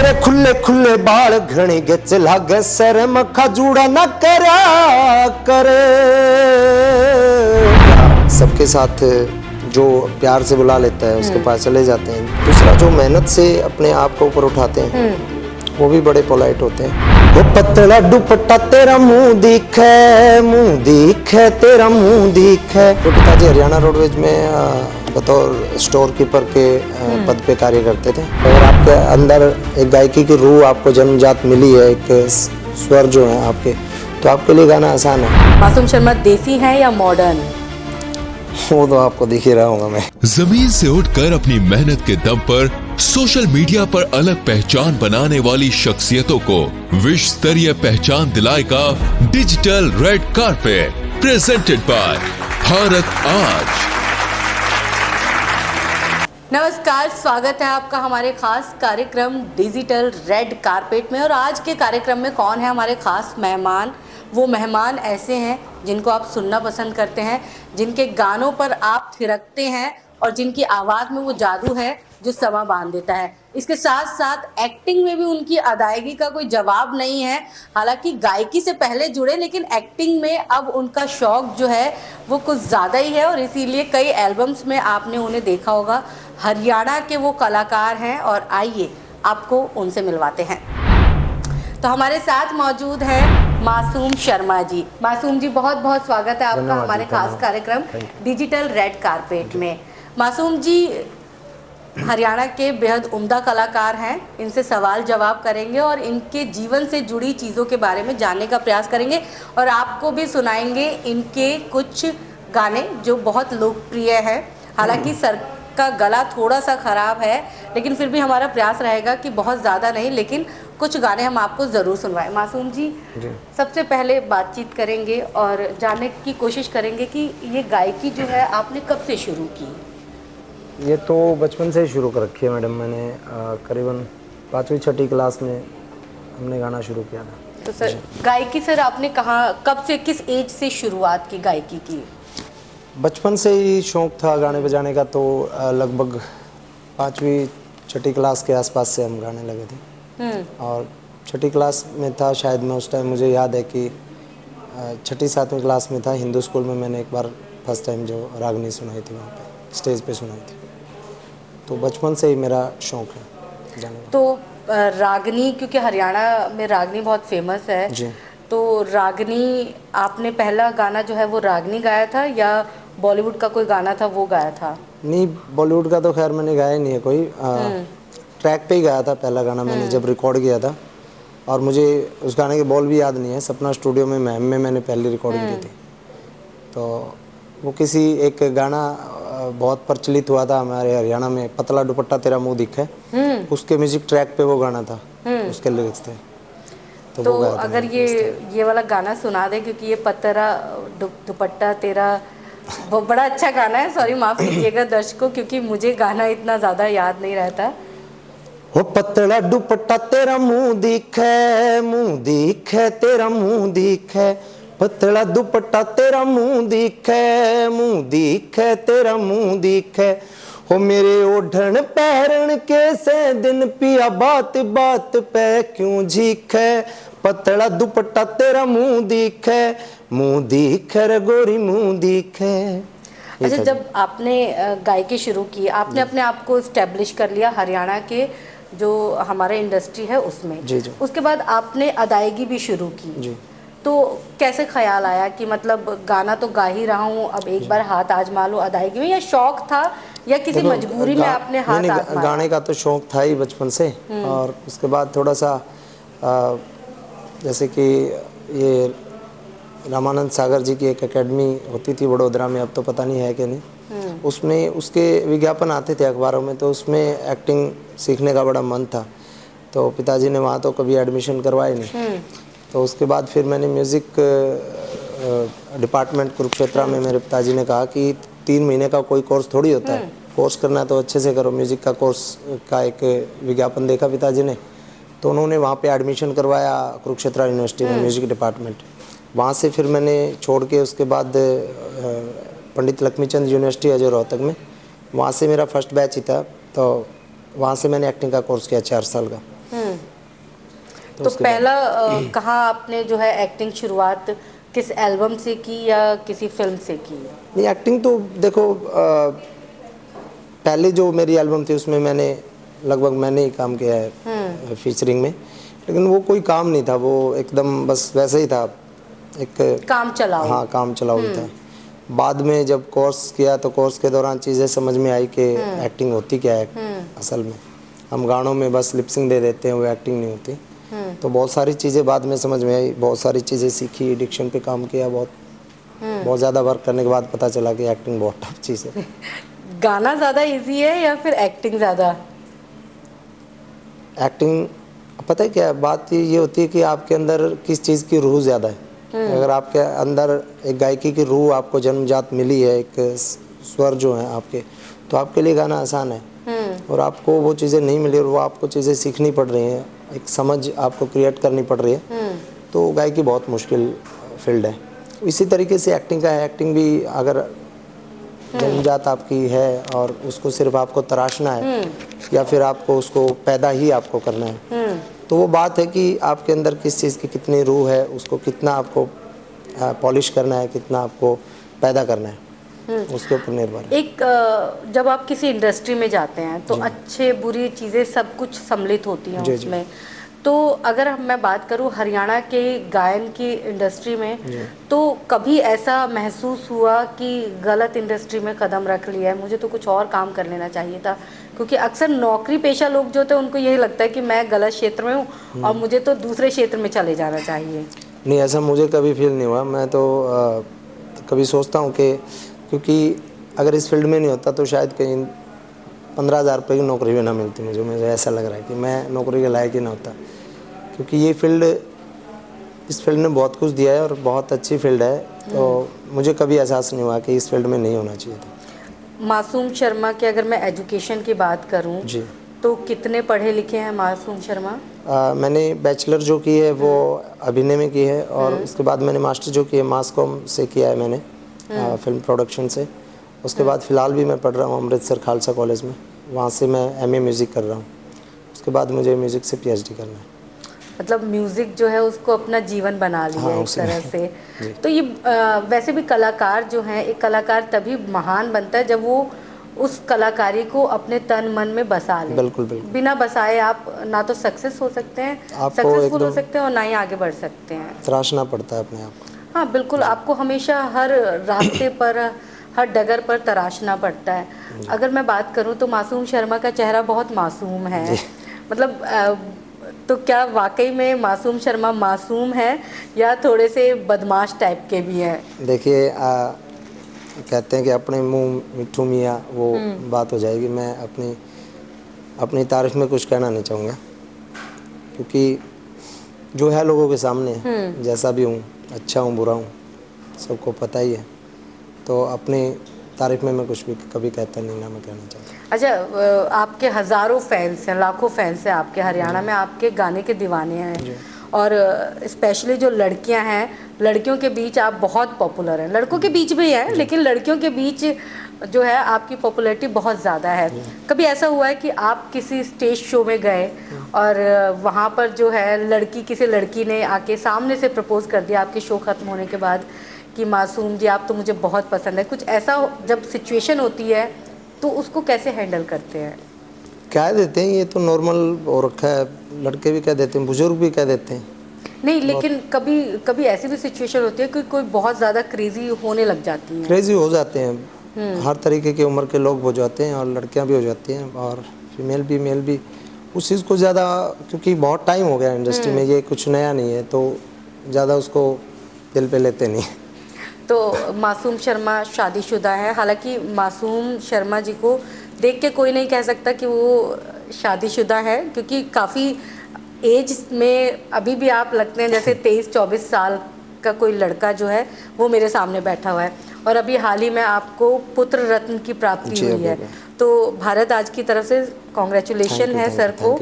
तेरे खुले खुले बाल घणी गच लागे सर मखा जूड़ा न करा करे। सबके साथ जो प्यार से बुला लेता है उसके पास चले जाते हैं। दूसरा जो मेहनत से अपने आप को ऊपर उठाते हैं वो भी बड़े पोलाइट होते हैं। वो पतला दुपट्टा तेरा मुंह दिखे तेरा मुंह दिखे। तो पिताजी हरियाणा रोडवेज में बतौर स्टोर कीपर के पद पे कार्य करते थे। अगर आपके अंदर एक गायकी की रूह आपको जन्मजात मिली है, एक स्वर जो है आपके, तो आपके लिए गाना आसान है। मासूम शर्मा देसी है या मॉडर्न? वो तो आपको दिख ही रहा होगा। मैं जमीन से उठकर अपनी मेहनत के दम पर सोशल मीडिया पर अलग पहचान बनाने वाली शख्सियतों को विश्व स्तरीय पहचान दिलाएगा digital red carpet, presented by Bharat आज। नमस्कार, स्वागत है आपका हमारे खास कार्यक्रम डिजिटल रेड कारपेट में। और आज के कार्यक्रम में कौन है हमारे खास मेहमान? वो मेहमान ऐसे हैं जिनको आप सुनना पसंद करते हैं, जिनके गानों पर आप थिरकते हैं और जिनकी आवाज़ में वो जादू है जो समा बांध देता है। इसके साथ साथ एक्टिंग में भी उनकी अदायगी का कोई जवाब नहीं है। हालांकि गायकी से पहले जुड़े, लेकिन एक्टिंग में अब उनका शौक जो है वो कुछ ज़्यादा ही है और इसीलिए कई एल्बम्स में आपने उन्हें देखा होगा। हरियाणा के वो कलाकार हैं और आइए आपको उनसे मिलवाते हैं। तो हमारे साथ मौजूद हैं मासूम शर्मा जी। मासूम जी, बहुत बहुत स्वागत है आपका हमारे खास कार्यक्रम डिजिटल रेड कारपेट में। मासूम जी हरियाणा के बेहद उम्दा कलाकार हैं। इनसे सवाल जवाब करेंगे और इनके जीवन से जुड़ी चीज़ों के बारे में जानने का प्रयास करेंगे और आपको भी सुनाएंगे इनके कुछ गाने जो बहुत लोकप्रिय है। हालांकि सर का गला थोड़ा सा ख़राब है, लेकिन फिर भी हमारा प्रयास रहेगा कि बहुत ज़्यादा नहीं, लेकिन कुछ गाने हम आपको ज़रूर सुनवाएं। मासूम जी, सबसे पहले बातचीत करेंगे और जानने की कोशिश करेंगे कि ये गायकी जो है आपने कब से शुरू की? ये तो बचपन से ही शुरू कर रखी है मैडम। मैंने करीबन 5वीं 6ठी क्लास में हमने गाना शुरू किया था। तो सर गायकी सर आपने कहाँ, कब से, किस एज से शुरुआत की गायकी की? बचपन से ही शौक़ था गाने बजाने का, तो लगभग 5वीं 6ठी क्लास के आसपास से हम गाने लगे थे। और 6ठी क्लास में था शायद मैं, उस टाइम मुझे याद है कि 6ठी 7वीं क्लास में था। हिंदू स्कूल में मैंने एक बार फर्स्ट टाइम जो रागनी सुनाई थी वहाँ पे स्टेज पे सुनाई थी। तो बचपन से ही मेरा शौक़ है गाने का। तो रागनी, क्योंकि हरियाणा में रागनी बहुत फेमस है जी। तो रागनी, आपने पहला गाना जो है वो रागनी गाया था या बॉलीवुड का कोई गाना था वो गाया था? नहीं, बॉलीवुड का तो खैर मैंने गाया नहीं है कोई। ट्रैक पे ही गाया था पहला गाना मैंने जब रिकॉर्ड किया था। और मुझे उस गाने के बॉल भी याद नहीं है। सपना स्टूडियो में मैम में मैंने पहली रिकॉर्डिंग की थी। तो वो किसी एक गाना बहुत प्रचलित हुआ था हमारे हरियाणा में, पतला दुपट्टा तेरा मुंह दिखे, उसके म्यूजिक ट्रैक पे वो गाना था, उसके लिरिक्स थे। तो अगर ये वाला गाना सुना दे, क्योंकि ये पतरा दुपट्टा तेरा वो बड़ा अच्छा गाना है। सॉरी, माफ़ कीजिएगा दर्शकों, क्योंकि मुझे गाना इतना ज़्यादा याद नहीं रहता। हो पतला दुपट्टा तेरा मुंह दिखे तेरा मुंह दिखे, पतला दुपट्टा तेरा मुंह दिखे तेरा मुंह दिखे। हो मेरे ओढ़न पहरन के से दिन पिया बात बात पे क्यों झीखे, पतला दुपट्टा तेरा मुंह दिखे रे गोरी मुंह दिखे। अच्छा, जब आपने गायकी शुरू की, आपने अपने आप को स्टैब्लिश कर लिया हरियाणा के जो हमारे इंडस्ट्री है उसमें। जी। उसके बाद आपने अदायगी भी शुरू की। जी। तो कैसे ख्याल आया कि मतलब गाना तो गा ही रहा हूँ, अब एक बार हाथ आजमा लूँ अदायगी में? या शौक था या किसी मजबूरी में आपने हाथ आजमाया? गाने का तो शौक था ही बचपन से। और उसके बाद थोड़ा सा जैसे कि ये रामानंद सागर जी की एक एकेडमी होती थी वडोदरा में, अब तो पता नहीं है कि नहीं, उसमें उसके विज्ञापन आते थे अखबारों में, तो उसमें एक्टिंग सीखने का बड़ा मन था। तो पिताजी ने वहाँ तो कभी एडमिशन करवाया नहीं। तो उसके बाद फिर मैंने म्यूज़िक डिपार्टमेंट कुरुक्षेत्र में, मेरे पिताजी ने कहा कि 3 महीने का कोई कोर्स थोड़ी होता है, कोर्स करना है तो अच्छे से करो। म्यूज़िक का कोर्स का एक विज्ञापन देखा पिताजी ने, तो उन्होंने वहाँ पे एडमिशन करवाया कुरुक्षेत्र यूनिवर्सिटी में म्यूज़िक डिपार्टमेंट। वहाँ से फिर मैंने छोड़ के उसके बाद पंडित लक्ष्मीचंद यूनिवर्सिटी है जो रोहतक में, वहाँ से मेरा फर्स्ट बैच ही था। तो वहाँ से मैंने एक्टिंग का कोर्स किया 4 साल का। तो पहला कहाँ आपने जो है एक्टिंग शुरुआत किस एल्बम से की या किसी फिल्म से की? नहीं, एक्टिंग तो देखो पहले जो मेरी एल्बम थी उसमें मैंने लगभग मैंने ही काम किया है फीचरिंग में, लेकिन वो कोई काम नहीं था, वो एकदम बस वैसे ही था, एक काम चलाओ। हाँ काम चलाओ ही था। बाद में जब कोर्स किया तो कोर्स के दौरान चीज़ें समझ में आई कि एक्टिंग होती क्या है असल में। हम गानों में बस लिपसिंग दे देते हैं, वो एक्टिंग नहीं होती। तो बहुत सारी चीज़ें बाद में समझ में आई, बहुत सारी चीज़ें सीखी, डिक्शन पे काम किया, बहुत ज़्यादा वर्क करने के बाद पता चला कि एक्टिंग बहुत टफ चीज़ है। गाना ज़्यादा इजी है या फिर एक्टिंग ज़्यादा? एक्टिंग पता है क्या बात ये होती है कि आपके अंदर किस चीज़ की रूह ज़्यादा है। अगर आपके अंदर एक गायकी की रूह आपको जन्मजात मिली है, एक स्वर जो है आपके, तो आपके लिए गाना आसान है। और आपको वो चीज़ें नहीं मिली और वो आपको चीज़ें सीखनी पड़ रही हैं, एक समझ आपको क्रिएट करनी पड़ रही है, तो गायकी बहुत मुश्किल फील्ड है। इसी तरीके से एक्टिंग का है। एक्टिंग भी अगर जन्मजात आपकी है और उसको सिर्फ आपको तराशना है या फिर आपको उसको पैदा ही आपको करना है, तो वो बात है कि आपके अंदर किस चीज़ की कितनी रूह है, उसको कितना आपको पॉलिश करना है, कितना आपको पैदा करना है, उसके ऊपर निर्भर है। एक जब आप किसी इंडस्ट्री में जाते हैं तो अच्छे बुरी चीज़ें सब कुछ सम्मिलित होती हैं जी, उसमें। तो अगर मैं बात करूं हरियाणा के गायन की इंडस्ट्री में, तो कभी ऐसा महसूस हुआ कि गलत इंडस्ट्री में कदम रख लिया है, मुझे तो कुछ और काम कर लेना चाहिए था? क्योंकि अक्सर नौकरी पेशा लोग जो होते हैं उनको यही लगता है कि मैं गलत क्षेत्र में हूँ और मुझे तो दूसरे क्षेत्र में चले जाना चाहिए। नहीं, ऐसा मुझे कभी फील नहीं हुआ। मैं तो कभी सोचता हूँ कि क्योंकि अगर इस फील्ड में नहीं होता तो शायद कहीं 15,000 रुपये की नौकरी भी ना मिलती मुझे ऐसा लग रहा है कि मैं नौकरी के लायक ही ना होता, क्योंकि ये फील्ड, इस फील्ड ने बहुत कुछ दिया है और बहुत अच्छी फील्ड है। तो मुझे कभी एहसास नहीं हुआ कि इस फील्ड में नहीं होना चाहिए था। मासूम शर्मा की अगर मैं एजुकेशन की बात करूं जी, तो कितने पढ़े लिखे हैं मासूम शर्मा? मैंने बैचलर जो की है वो अभिनय में की है और उसके बाद मैंने मास्टर जो की है मास कॉम से किया है मैंने, फिल्म प्रोडक्शन से। उसके बाद फ़िलहाल भी मैं पढ़ रहा हूँ अमृतसर खालसा कॉलेज में, वहाँ से मैं एमए म्यूज़िक कर रहा हूँ। उसके बाद मुझे म्यूज़िक से पीएचडी करना है। मतलब म्यूजिक जो है उसको अपना जीवन बना लिया हाँ, एक तरह से। तो ये वैसे भी कलाकार जो हैं, एक कलाकार तभी महान बनता है जब वो उस कलाकारी को अपने तन मन में बसा ले। बिल्कुल बिल्कुल। बिना बसाए आप ना तो सक्सेस हो सकते हैं, आपको सक्सेसफुल हो एकदम सकते हैं और ना ही आगे बढ़ सकते हैं। तराशना पड़ता है अपने आप को। हाँ बिल्कुल, आपको हमेशा हर रास्ते पर, हर डगर पर तराशना पड़ता है। अगर मैं बात करूं तो मासूम शर्मा का चेहरा बहुत मासूम है। मतलब तो क्या वाकई में मासूम शर्मा मासूम है या थोड़े से बदमाश टाइप के भी हैं? देखिए, कहते हैं कि अपने मुंह मिट्ठू मियाँ, वो बात हो जाएगी। मैं अपनी तारीफ में कुछ कहना नहीं चाहूँगा, क्योंकि जो है लोगों के सामने है, जैसा भी हूँ, अच्छा हूँ बुरा हूँ, सबको पता ही है। तो अपनी तारीफ में मैं कुछ भी कभी कहता नहीं, ना मैं कहना चाहता। अच्छा, आपके हज़ारों फैंस हैं, लाखों फैंस हैं आपके हरियाणा में, आपके गाने के दीवाने हैं। और स्पेशली जो लड़कियां हैं, लड़कियों के बीच आप बहुत पॉपुलर हैं। लड़कों के बीच भी हैं, लेकिन लड़कियों के बीच जो है आपकी पॉपुलैरिटी बहुत ज़्यादा है। कभी ऐसा हुआ है कि आप किसी स्टेज शो में गए और वहाँ पर जो है किसी लड़की ने आके सामने से प्रपोज कर दिया आपके शो ख़त्म होने के बाद कि मासूम जी आप तो मुझे बहुत पसंद है? कुछ ऐसा जब सिचुएशन होती है तो उसको कैसे हैंडल करते हैं? कह देते हैं, ये तो नॉर्मल हो रखा है, लड़के भी कह देते हैं, बुजुर्ग भी कह देते हैं। नहीं, लेकिन कभी कभी ऐसी भी सिचुएशन होती है कि कोई बहुत ज़्यादा क्रेजी होने लग जाती है। क्रेजी हो जाते हैं, हर तरीके की उम्र के लोग हो जाते हैं और लड़कियां भी हो जाती हैं और फीमेल भी मेल भी। उस चीज़ को ज़्यादा, क्योंकि बहुत टाइम हो गया इंडस्ट्री में, ये कुछ नया नहीं है, तो ज़्यादा उसको दिल पे लेते नहीं। तो मासूम शर्मा शादीशुदा है। हालांकि मासूम शर्मा जी को देख के कोई नहीं कह सकता कि वो शादीशुदा है, क्योंकि काफ़ी एज में अभी भी आप लगते हैं जैसे 23-24 साल का कोई लड़का जो है वो मेरे सामने बैठा हुआ है। और अभी हाल ही में आपको पुत्र रत्न की प्राप्ति हुई है, तो भारत आज की तरफ से कॉन्ग्रेचुलेशन है सर को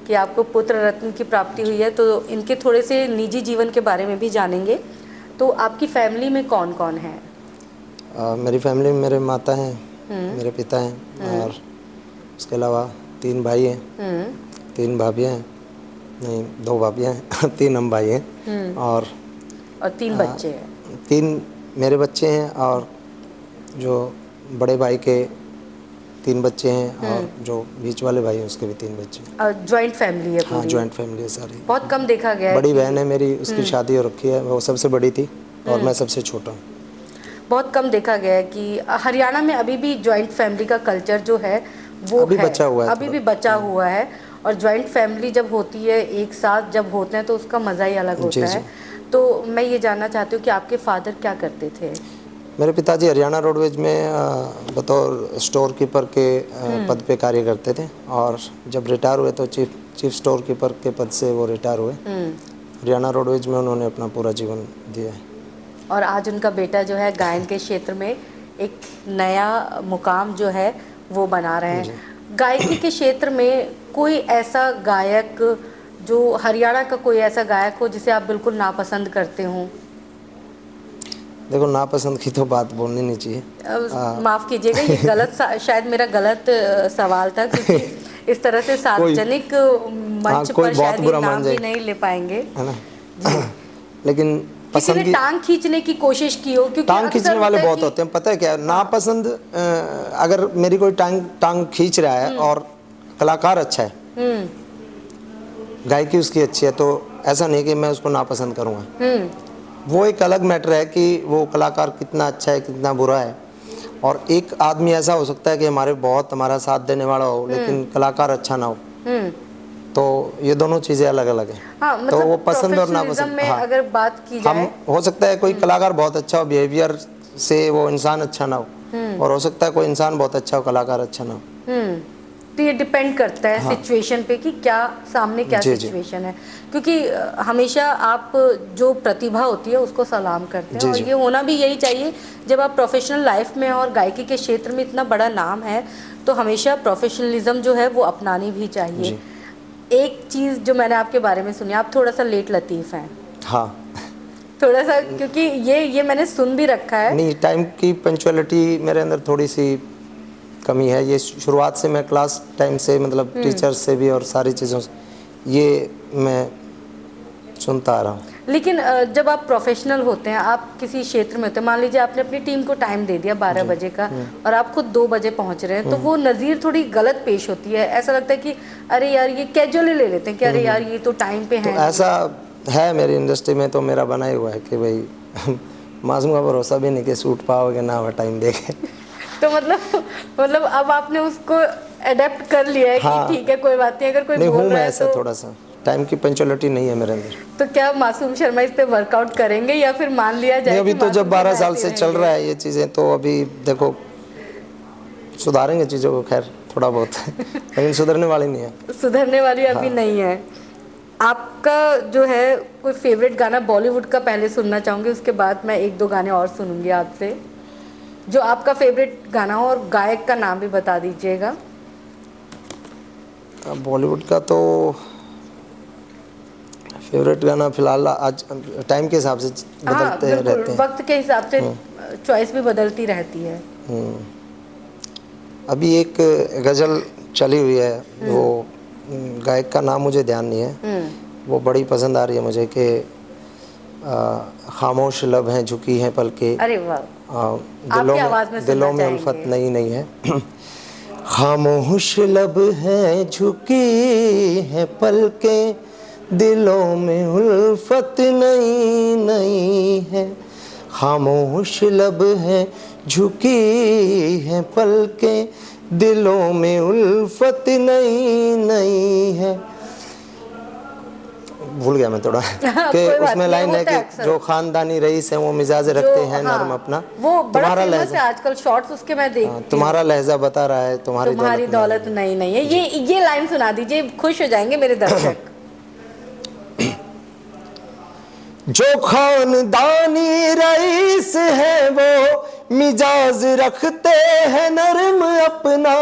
कि आपको पुत्र रत्न की प्राप्ति हुई है। तो इनके थोड़े से निजी जीवन के बारे में भी जानेंगे। तो आपकी फैमिली में कौन कौन है? मेरी फैमिली में मेरे माता हैं, मेरे पिता हैं और उसके अलावा 3 भाई हैं, 3 भाभियाँ हैं, नहीं, 2 भाभियाँ हैं 3 हम भाई हैं और 3 बच्चे हैं। 3 मेरे बच्चे हैं और जो बड़े भाई के 3 बच्चे हैं और जो बीच वाले भाई हैं उसके भी 3 बच्चे हैं। और जॉइंट फैमिली है हाँ, पूरी? जॉइंट फैमिली है सारी। बहुत कम देखा गया है बड़ी कि- बहन है मेरी, उसकी शादी हो रखी है, वो सबसे बड़ी थी और मैं सबसे छोटा हूँ। बहुत कम देखा गया है कि हरियाणा में अभी भी जॉइंट फैमिली का कल्चर जो है वो अभी है, बचा हुआ है अभी थोड़ा। भी बचा हुआ है। और जॉइंट फैमिली जब होती है, एक साथ जब होते हैं तो उसका मज़ा ही अलग जी, होता है। तो मैं ये जानना चाहती हूँ कि आपके फादर क्या करते थे? मेरे पिताजी हरियाणा रोडवेज में बतौर स्टोर कीपर के पद पे कार्य करते थे और जब रिटायर हुए तो चीफ स्टोर कीपर के पद से वो रिटायर हुए। हरियाणा रोडवेज में उन्होंने अपना पूरा जीवन दिया है। और आज उनका बेटा जो है गायन के क्षेत्र में एक नया मुकाम जो है वो बना रहे हैं। गायकी के क्षेत्र में कोई ऐसा गायक जो हरियाणा का कोई ऐसा गायक हो जिसे आप बिल्कुल नापसंद करते हों? देखो, नापसंद की तो बात बोलनी नहीं चाहिए। माफ़ कीजिएगा, ये गलत शायद मेरा गलत सवाल था, क्योंकि इस तरह से सार्वजनिक मंच कोई पर बहुत शायद ये बुरा मान नाम भी जाए, नहीं ले पाएंगे, है ना। लेकिन किसी पसंद ने की टांग खींचने की कोशिश की हो, क्योंकि टांग अक्सर खींचने वाले होता है बहुत कि- होते हैं। पता है क्या, नापसंद अगर मेरी कोई टांग खींच रहा है और कलाकार अच्छा है, गायकी उसकी अच्छी है, तो ऐसा नहीं कि मैं उसको नापसंद करूँगा। वो एक अलग मैटर है कि वो कलाकार कितना अच्छा है, कितना बुरा है। और एक आदमी ऐसा हो सकता है कि हमारा साथ देने वाला हो, लेकिन कलाकार अच्छा ना हो। तो ये दोनों चीज़ें अलग अलग हैं। हाँ, तो मतलब वो पसंद और प्रोफेशनलिज्म नापसंद, में हाँ। अगर बात की हम जाए, हो सकता है कोई कलाकार बहुत अच्छा हो, बिहेवियर से वो इंसान अच्छा ना हो, और हो सकता है कोई इंसान बहुत अच्छा हो, कलाकार अच्छा ना हो। तो ये डिपेंड करता है सिचुएशन पे कि क्या सामने क्या जी, जी। सिचुएशन है। क्योंकि हमेशा आप जो प्रतिभा होती है उसको सलाम करते हैं, जी, और जी। ये होना भी यही चाहिए। जब आप प्रोफेशनल लाइफ में और गायकी के क्षेत्र में इतना बड़ा नाम है, तो हमेशा प्रोफेशनलिज्म जो है वो अपनानी भी चाहिए। जी। एक चीज़ जो मैंने आपके बारे में सुनी, आप थोड़ा सा लेट लतीफ़ हैं, हाँ, थोड़ा सा, क्योंकि ये मैंने सुन भी रखा है। नहीं, टाइम की पंक्चुअलिटी मेरे अंदर थोड़ी सी कमी है। ये शुरुआत से मैं क्लास टाइम से, मतलब टीचर्स से भी और सारी चीज़ों से ये मैं सुनता आ रहा हूँ। लेकिन जब आप प्रोफेशनल होते हैं, आप किसी क्षेत्र में होते हैं, मान लीजिए आपने अपनी टीम को टाइम दे दिया 12 बजे का और आप खुद 2 बजे पहुंच रहे हैं, तो वो नज़ीर थोड़ी गलत पेश होती है। ऐसा लगता है कि अरे यार, ये कैजुअली ले लेते हैं कि अरे यार ये तो टाइम पे तो है। ऐसा है मेरी इंडस्ट्री में, तो मेरा बना ही हुआ है कि भाई मासूम का भरोसा भी नहीं कि सूट पाओगे ना हुआ टाइम देके। तो मतलब अब आपने उसको अडेप्ट कर लिया है हाँ। कि ठीक है, कोई बात नहीं, अगर कोई नहीं, बोल हूँ रहा मैं है ऐसा, तो। थोड़ा सा टाइम की पंक्चुअलिटी नहीं है मेरे अंदर। तो क्या मासूम शर्मा इस पे वर्कआउट करेंगे या फिर मान लिया जाए नहीं, अभी कि तो जब मासूम 12 शर्मा साल ऐसे से चल रहेंगे? रहा है ये चीज़ें, तो अभी देखो सुधारेंगे चीज़ों को, खैर थोड़ा बहुत लेकिन सुधरने वाली नहीं है। सुधरने वाली अभी नहीं है। आपका जो है कोई फेवरेट गाना बॉलीवुड का पहले सुनना चाहूँगी, उसके बाद मैं 1-2 गाने और सुनूंगी आपसे। जो आपका फेवरेट गाना हो, और गायक का नाम भी बता दीजिएगा। बॉलीवुड का तो फेवरेट गाना फिलहाल आज टाइम के हिसाब से हाँ बदलते बिल्कुल, रहते हैं। वक्त के हिसाब से चॉइस भी बदलती रहती है। अभी एक गज़ल चली हुई है, वो गायक का नाम मुझे ध्यान नहीं है, वो बड़ी पसंद आ रही है मुझे कि खामोश लब हैं झुकी हैं पलके, अरे वाह, आपकी आवाज़ में सुनना दिलों में उल्फत चाहेंगे। नई नई है। खामोश लब हैं झुकी हैं पलके, दिलों में उल्फत नई नई है। खामोश लब हैं झुकी हैं पलके, दिलों में उल्फत नई नई है। भूल गया मैं थोड़ा कि कोई बात उसमें नहीं, लाइन है होता है कि अक्सर। जो खानदानी रईस है वो मिजाज रखते हैं नरम अपना, वो बड़ा तुम्हारा फेमस है लहजा, आजकल, शॉर्ट्स उसके मैं देखती हूँ। तुम्हारा लहजा बता रहा है तुम्हारी दौलत नहीं नहीं है। ये लाइन सुना दीजिए, खुश हो जाएंगे मेरे दर्शक। जो खानदानी रईस है वो मिजाज रखते हैं नरम अपना,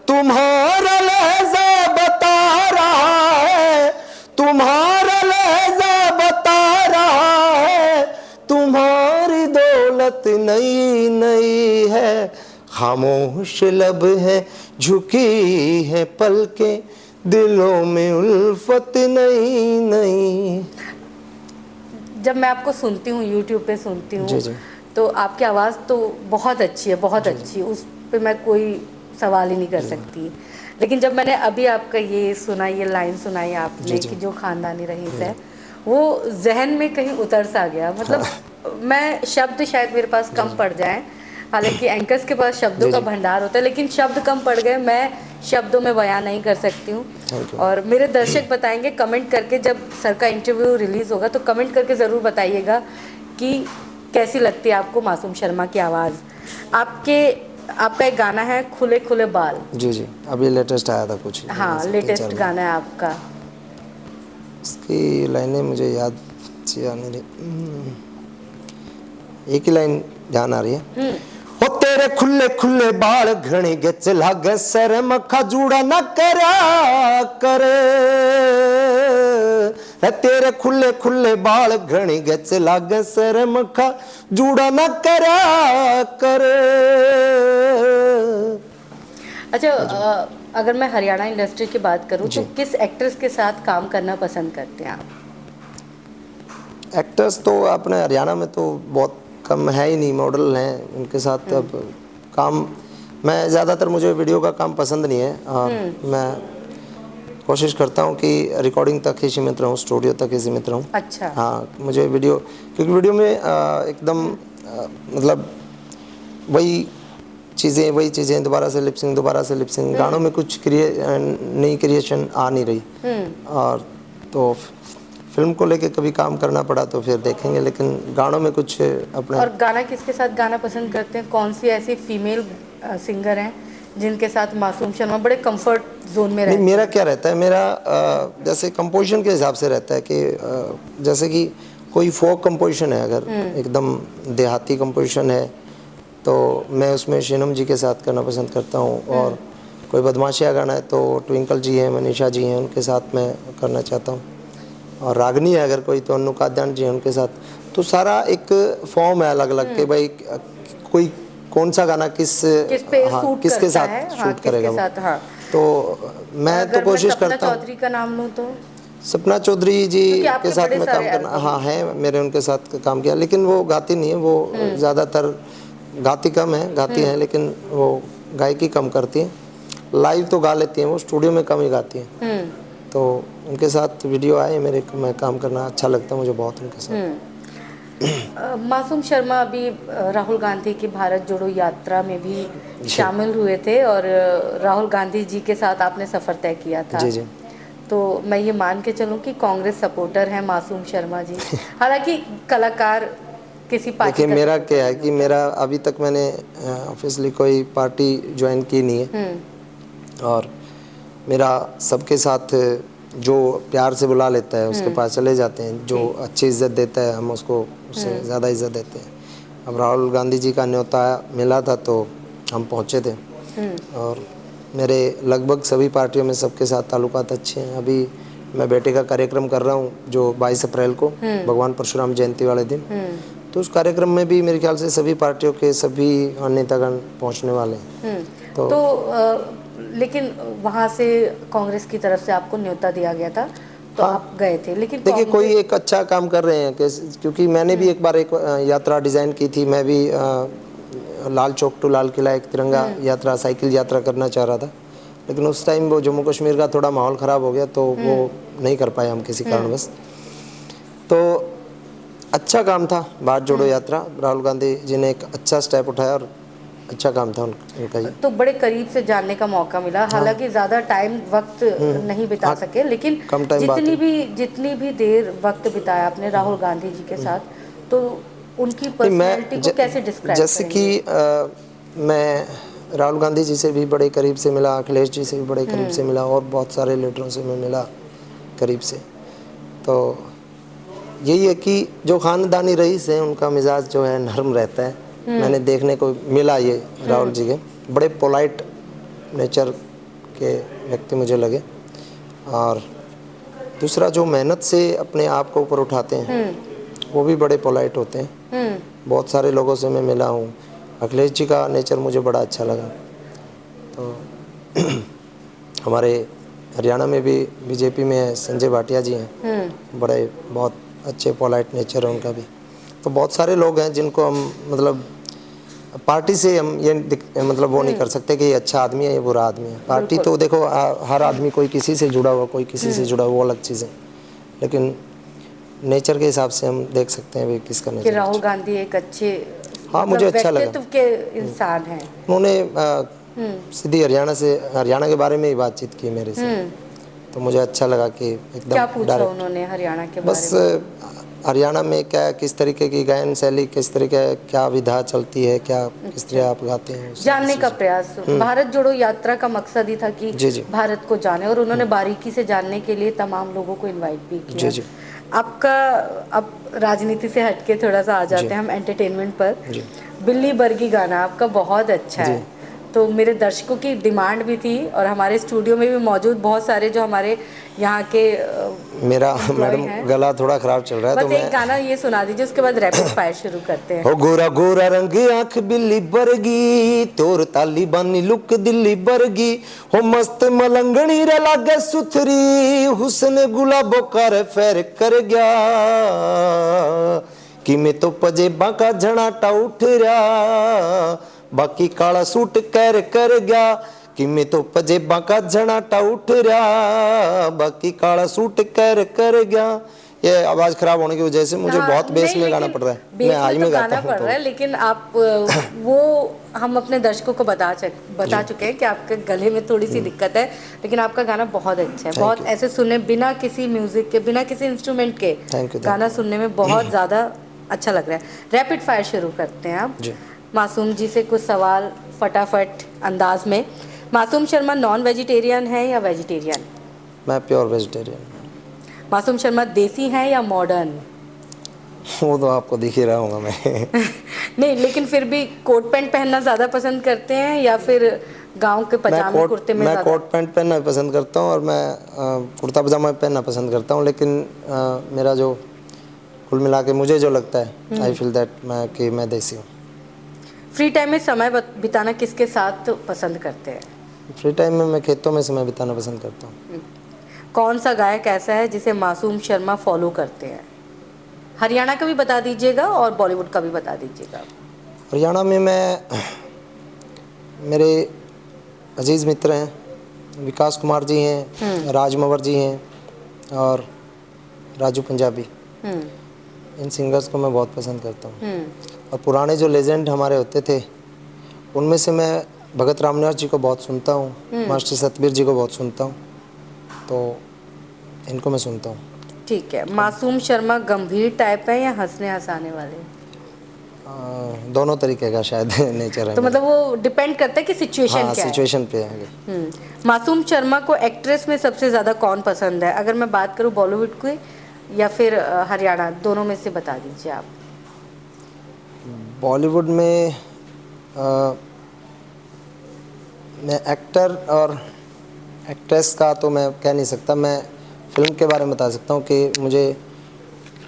तुम्हारा लहजा बता रहा है, तुम्हारा लहजा बता रहा है, तुम्हारी दौलत नई नई है। खामोश लब है झुकी है पलके, दिलों में उल्फत नहीं नहीं। जब मैं आपको सुनती हूँ, यूट्यूब पे सुनती हूँ, जी, जी। तो आपकी आवाज़ तो बहुत अच्छी है, बहुत अच्छी, उस पे मैं कोई सवाल ही नहीं कर सकती। लेकिन जब मैंने अभी आपका ये सुना, ये लाइन सुनाई आपने जी, जी। कि जो खानदानी रईस है, वो जहन में कहीं उतर सा गया। मतलब मैं शब्द शायद मेरे पास कम पड़ जाएं, हालांकि एंकर्स के पास शब्दों जी, का जी। भंडार होता है, लेकिन शब्द कम पड़ गए, मैं शब्दों में बयां नहीं कर सकती हूँ। Thank you. और मेरे दर्शक बताएंगे कमेंट करके, जब सर का इंटरव्यू रिलीज़ होगा तो कमेंट करके ज़रूर बताइएगा कि कैसी लगती है आपको मासूम शर्मा की आवाज़। आपका एक गाना है खुले खुले बाल। जी जी, अभी लेटेस्ट आया था कुछ। हाँ, 3-4 लेटेस्ट दिन। गाना है आपका। इसकी लाइनें मुझे याद सी आ नहीं रही। एक ही लाइन ध्यान आ रही है। हो तेरे खुले खुले बाल घणी गच लागे सर मखा जूड़ा न करा करे। है तेरे खुले खुले बाल घणी गच लागे सर मखा जूड़ा न करा करे। अच्छा, अगर मैं हरियाणा इंडस्ट्री की बात करूं तो जी। किस एक्ट्रेस के साथ काम करना पसंद करते हैं आप? एक्टर्स तो अपने हरियाणा में तो बहुत कम है ही नहीं, मॉडल हैं उनके साथ अब काम। मैं ज़्यादातर, मुझे वीडियो का काम पसंद नहीं है, और मैं कोशिश करता हूँ कि रिकॉर्डिंग तक ही सीमित रहूँ, स्टूडियो तक ही सीमित रहूँ। अच्छा। हाँ, मुझे वीडियो, क्योंकि वीडियो में एकदम मतलब वही चीज़ें दोबारा से लिपसिंग, गानों में कुछ नई क्रिएशन आ नहीं रही। और तो फिल्म को लेके कभी काम करना पड़ा तो फिर देखेंगे, लेकिन गानों में कुछ अपने। और गाना किसके साथ गाना पसंद करते हैं? कौन सी ऐसी फीमेल सिंगर हैं जिनके साथ मासूम शर्मा बड़े कंफर्ट जोन में रहते नहीं, हैं? मेरा क्या रहता है, मेरा जैसे कंपोजिशन के हिसाब से रहता है कि जैसे कि कोई फोक कंपोजिशन है, अगर एकदम देहाती कंपोजिशन है तो मैं उसमें शीनम जी के साथ करना पसंद करता हूँ। और कोई बदमाशिया गाना है तो ट्विंकल जी हैं, मनीषा जी हैं, उनके साथ मैं करना चाहता हूँ। और रागनी है अगर कोई, तो अनु काद्यान जी हैं, उनके साथ। तो सारा एक फॉर्म है अलग अलग के भाई कोई कौन सा गाना किस पे हाँ, सूट किसके करता साथ है, शूट हाँ, करेगा किसके वो। साथ, हाँ। तो मैं तो अगर कोशिश सपना करता हूँ। चौधरी का नाम लूँ तो सपना चौधरी जी क्योंकि आपके के साथ बड़े मैं सारे काम करना, एल्बम हाँ है, मेरे उनके साथ काम किया, लेकिन वो गाती नहीं है, वो ज़्यादातर गाती कम है, गाती हैं लेकिन वो गायकी कम करती हैं। लाइव तो गा लेती हैं वो, स्टूडियो में कम ही गाती हैं। तो उनके साथ वीडियो आए मेरे, मैं काम करना अच्छा लगता है मुझे बहुत उनके साथ। मासूम शर्मा अभी राहुल गांधी की भारत जोड़ो यात्रा में भी शामिल हुए थे, और राहुल गांधी जी के साथ आपने सफ़र तय किया था। जी जी। तो मैं ये मान के चलूँ कि कांग्रेस सपोर्टर हैं मासूम शर्मा जी, हालांकि कलाकार किसी पार्टी देखिए, का मेरा supporter क्या है नहीं कि होता। मेरा अभी तक मैंने ऑफिशियली कोई पार्टी ज्वाइन की नहीं है। और मेरा सबके साथ जो प्यार से बुला लेता है उसके पास चले जाते हैं, जो अच्छी इज्जत देता है हम उसको उससे ज़्यादा इज्जत देते हैं। अब राहुल गांधी जी का न्योता मिला था तो हम पहुँचे थे। और मेरे लगभग सभी पार्टियों में सबके साथ ताल्लुकात अच्छे हैं। अभी मैं बेटे का कार्यक्रम कर रहा हूँ जो 22 अप्रैल को, भगवान परशुराम जयंती वाले दिन। तो उस कार्यक्रम में भी मेरे ख्याल से सभी पार्टियों के सभी नेतागण पहुँचने वाले हैं। तो लेकिन वहाँ से कांग्रेस की तरफ से आपको न्योता दिया गया था तो आप गए थे, लेकिन देखिए, कोई एक अच्छा काम कर रहे हैं क्योंकि मैंने भी एक बार एक यात्रा डिज़ाइन की थी। मैं भी लाल चौक टू लाल किला एक तिरंगा यात्रा, साइकिल यात्रा करना चाह रहा था, लेकिन उस टाइम वो जम्मू कश्मीर का थोड़ा माहौल ख़राब हो गया तो वो नहीं कर पाए हम किसी कारणवश। तो अच्छा काम था भारत जोड़ो यात्रा, राहुल गांधी जी ने एक अच्छा स्टेप उठाया और अच्छा काम था उनका ये। तो बड़े करीब से जानने का मौका मिला, हालांकि ज़्यादा टाइम वक्त नहीं बिता सके, लेकिन कम टाइम जितनी भी देर वक्त बिताया आपने राहुल गांधी जी के साथ, तो उनकी पर्सनैलिटी को कैसे डिस्क्राइब जैसे कि मैं राहुल गांधी जी से भी बड़े करीब से मिला, अखिलेश जी से भी बड़े करीब से मिला, और बहुत सारे लीडरों से मैं मिला करीब से। तो यही है कि जो ख़ानदानी रईस हैं उनका मिजाज जो है नरम रहता है। मैंने देखने को मिला ये राहुल जी के, बड़े पोलाइट नेचर के व्यक्ति मुझे लगे। और दूसरा, जो मेहनत से अपने आप को ऊपर उठाते हैं वो भी बड़े पोलाइट होते हैं। बहुत सारे लोगों से मैं मिला हूँ, अखिलेश जी का नेचर मुझे बड़ा अच्छा लगा। तो हमारे हरियाणा में भी बीजेपी में संजय भाटिया जी हैं, बड़े बहुत अच्छे पोलाइट नेचर है उनका भी। तो बहुत सारे लोग हैं जिनको हम मतलब पार्टी से हम ये मतलब वो नहीं कर सकते कि ये अच्छा आदमी है ये बुरा आदमी है। पार्टी तो देखो हर आदमी कोई किसी से जुड़ा हुआ, कोई किसी से जुड़ा हुआ, वो अलग चीज़ है, लेकिन नेचर के हिसाब से हम देख सकते हैं भी किसका कि नेचर। राहुल गांधी एक अच्छे हाँ, मुझे अच्छा लगा। व्यक्तित्व के इंसान हैं। उन्होंने सीधी हरियाणा के बारे में ही बातचीत की मेरे से, तो मुझे अच्छा लगा कि एकदम क्या पूछा डायरेक्ट। उन्होंने हरियाणा के बस बारे में? हरियाणा में क्या किस तरीके की गायन शैली, किस तरीके क्या विधा चलती है, क्या किस तरह आप गाते हैं, जानने का प्रयास। भारत जोड़ो यात्रा का मकसद ही था कि जी जी भारत को जाने, और उन्होंने बारीकी से जानने के लिए तमाम लोगों को इनवाइट भी किया। जी जी आपका अब राजनीति से हटके थोड़ा सा आ जाते हैं हम एंटरटेनमेंट पर। जी। बिल्ली बर्गी गाना आपका बहुत अच्छा है, तो मेरे दर्शकों की डिमांड भी थी, और हमारे स्टूडियो में भी मौजूद बहुत सारे जो हमारे यहाँ के मेरा employee मैडम हैं। गला थोड़ा खराब चल रहा है, तो बस एक मैं गाना ये सुना दीजिए, उसके बाद रैपिड फायर शुरू करते हैं। हो गोरा गोरा रंग आंख बिल्ली बरगी, तोर ताली बानी लुक दिल्ली बरगी, हो मस्त मलंगनी रे लागे सुथरी, हुस्न गुलाबो कर फेर कर गया, कि मैं तो पजेबा का झनाटा उठ रहा, बाकी काला सूट कर कर गया, कि मैं तो पजेबा का झनाटा उठ रहा, बाकी काला सूट कर कर गया। ये आवाज खराब होने की वजह से मुझे बहुत बेस में गाना पड़ रहा है, मैं हाई में गाता हूँ। पड़ रहा है, लेकिन आप वो हम अपने दर्शकों को बता चुके हैं कि आपके गले में थोड़ी सी दिक्कत है, लेकिन आपका गाना बहुत अच्छा है। बहुत ऐसे सुनने बिना किसी म्यूजिक के, बिना किसी इंस्ट्रूमेंट के गाना सुनने में बहुत ज़्यादा अच्छा लग रहा है। रैपिड फायर शुरू करते हैं आप। मासूम जी से कुछ सवाल फटाफट अंदाज में। मासूम शर्मा नॉन वेजिटेरियन है या वेजिटेरियन? मैं प्योर वेजिटेरियन। मासूम शर्मा देसी हैं या मॉडर्न? वो तो आपको दिख ही रहा हूँगा मैं। नहीं, लेकिन फिर भी कोट पैंट पहनना ज़्यादा पसंद करते हैं या फिर गांव के पजामे कुर्ते में? मैं कोट पैंट पहनना पसंद करता हूँ, और मैं कुर्ता पजामा पहनना पसंद करता हूँ, लेकिन मेरा जो कुल मिला के मुझे जो लगता है, आई फील दैट मैं देसी हूँ। फ्री टाइम में समय बिताना किसके साथ पसंद करते हैं? फ्री टाइम में मैं खेतों में समय बिताना पसंद करता हूँ। कौन सा गायक ऐसा है जिसे मासूम शर्मा फॉलो करते हैं? हरियाणा का भी बता दीजिएगा और बॉलीवुड का भी बता दीजिएगा। हरियाणा में मेरे अजीज़ मित्र हैं, विकास कुमार जी हैं, राज मवर जी हैं, और राजू पंजाबी। इन सिंगर्स को मैं बहुत पसंद करता हूँ। और पुराने जो लेजेंड हमारे होते थे, उनमें से मैं भगत रामनिवास जी को बहुत सुनता हूँ, मास्टर सतबीर जी को बहुत सुनता हूँ, तो इनको मैं सुनता हूँ। ठीक है। मासूम शर्मा गंभीर टाइप है या हंसने हंसाने वाले? दोनों तरीके का शायद नेचर है। तो मतलब वो डिपेंड करता है कि सिचुएशन क्या है। सिचुएशन पे है। मासूम शर्मा को एक्ट्रेस में सबसे ज़्यादा कौन पसंद है? अगर मैं बात करूँ बॉलीवुड की या फिर हरियाणा, दोनों में से बता दीजिए आप। बॉलीवुड में मैं एक्टर और एक्ट्रेस का तो मैं कह नहीं सकता, मैं फिल्म के बारे में बता सकता हूँ कि मुझे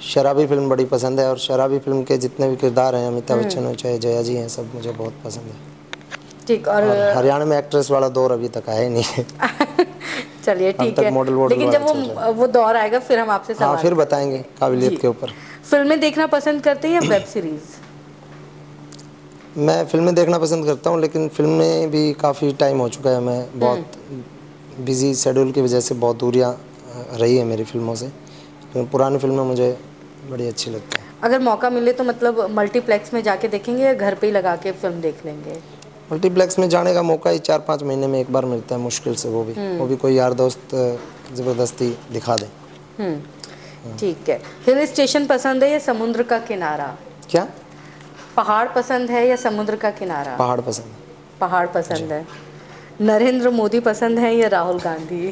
शराबी फिल्म बड़ी पसंद है, और शराबी फिल्म के जितने भी किरदार हैं, अमिताभ बच्चन हो चाहे जया जी हैं, सब मुझे बहुत पसंद है। ठीक। और हरियाणा में एक्ट्रेस वाला दौर अभी तक आया ही नहीं है। चलिए ठीक है, लेकिन जब वो दौर आएगा फिर हम आपसे सवाल फिर बताएंगे काबिलियत के ऊपर। फिल्में देखना पसंद करते हैं या वेब सीरीज? मैं फिल्में देखना पसंद करता हूँ, लेकिन फिल्में भी काफ़ी टाइम हो चुका है, मैं बहुत बिजी शेड्यूल की वजह से बहुत दूरियाँ रही है मेरी फिल्मों से, लेकिन पुरानी फिल्में मुझे बड़ी अच्छी लगती है। अगर मौका मिले तो मतलब मल्टीप्लेक्स में जाके देखेंगे या घर पे ही लगा के फिल्म देख लेंगे? मल्टीप्लेक्स में जाने का मौका ही 4-5 महीने में एक बार मिलता है, मुश्किल से, वो भी कोई यार दोस्त ज़बरदस्ती दिखा दे। ठीक है। हिल स्टेशन पसंद है या समुद्र का किनारा? क्या? पहाड़ पसंद है या समुद्र का किनारा? पहाड़ पसंद। पहाड़ पसंद है। नरेंद्र मोदी पसंद है या राहुल गांधी?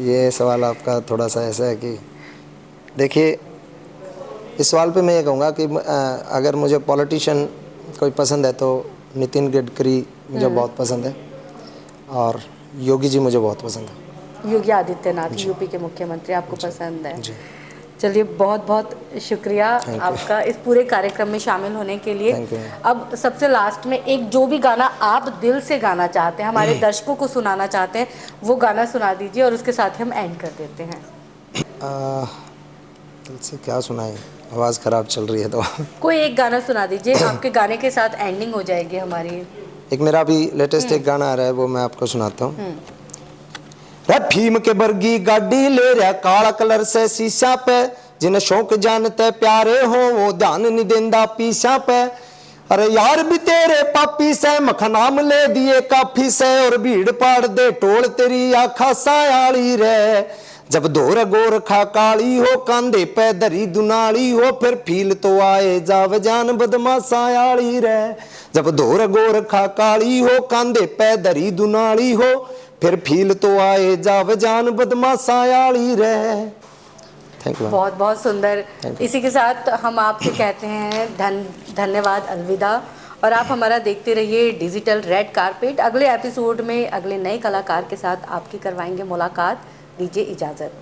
ये सवाल आपका थोड़ा सा ऐसा है कि देखिए, इस सवाल पे मैं ये कहूँगा कि अगर मुझे पॉलिटिशियन कोई पसंद है तो नितिन गडकरी मुझे बहुत पसंद है, और योगी जी मुझे बहुत पसंद है। योगी आदित्यनाथ यूपी के मुख्यमंत्री आपको पसंद है? चलिए, बहुत बहुत शुक्रिया Thank you. आपका इस पूरे कार्यक्रम में शामिल होने के लिए। Thank you. अब सबसे लास्ट में एक जो भी गाना आप दिल से गाना चाहते हैं, हमारे दर्शकों को सुनाना चाहते हैं, वो गाना सुना दीजिए और उसके साथ ही हम एंड कर देते हैं। दिल से क्या सुनाए, आवाज़ ख़राब चल रही है तो कोई एक गाना सुना दीजिए, आपके गाने के साथ एंडिंग हो जाएगी हमारी। एक मेरा भी लेटेस्ट एक गाना आ रहा है, वो मैं आपको सुनाता हूँ। रे फीम के बर्गी गाड़ी ले रहा काला कलर से शीशा पे, जिन्हें शौक जानते प्यारे हो वो ध्यान नहीं देंदा पीछा पे। अरे यार भी तेरे पापी से मखनाम ले दिए काफी से, और भीड़ पाड़ दे टोल तेरी आखा सायाली रे। जब दौर गोरखा काली हो कांधे पे दरी दुनाली हो, फिर फील तो आए जाव जान बदमाशा आली रे। जब दौर गोरखा काली हो कांधे पे दरी दुनाली हो, फिर फील तो आए जाव जान बदमाशा आली रे। Thank you. बहुत बहुत सुंदर। Thank you. इसी के साथ हम आपसे कहते हैं धन्यवाद, अलविदा। और आप हमारा देखते रहिए डिजिटल रेड कारपेट। अगले एपिसोड में अगले नए कलाकार के साथ आपकी करवाएंगे मुलाकात। दीजिए इजाज़त।